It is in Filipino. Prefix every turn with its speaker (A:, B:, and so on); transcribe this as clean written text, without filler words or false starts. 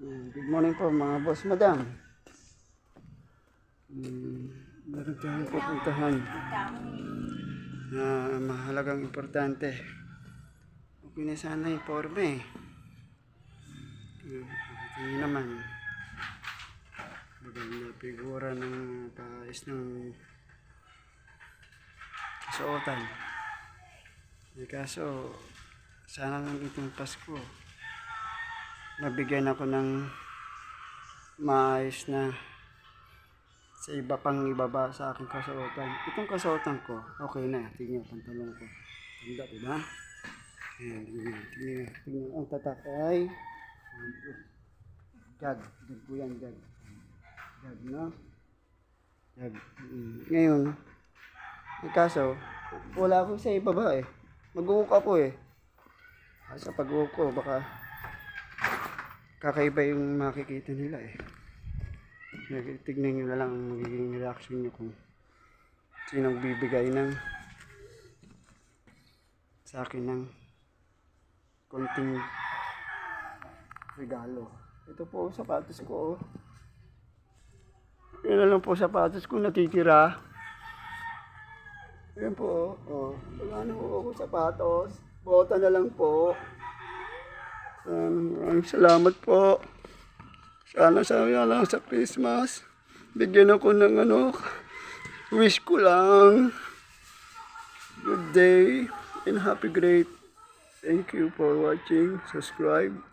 A: Good morning po mga boss, madam. Meron tayong pupuntahan na mahalagang importante. Okay na sana informe. Tingin naman. Maganda na figura ng taas ng kasuotan. Kaso, sana ng itong Pasko, nabigyan ako ng maayos na sa iba pang ibaba sa aking kasuotan. Itong kasuotan ko, okay na. Tingnan yung pantalon ko. Tanda, diba? Ayan, tingnan. Ang tatak ay jag. Jag po yan, jag. Jag, no? Jag. Ngayon, kaso, wala ako sa ibaba eh. Mag-uuk ako eh. Sa pag-uuk ko, baka kakaiba yung makikita nila eh. Tignan nyo na lang ang magiging reaction nyo kung sinong bibigay ng sa akin ng konting regalo. Ito po sapatos ko. Yan na lang po sapatos ko natitira. Yan po. Oh. Wala na po ako sapatos. Bota na lang po. Maraming salamat po. Sana lang sa Christmas. Bigyan ako ng wish ko lang. Good day and happy great. Thank you for watching. Subscribe.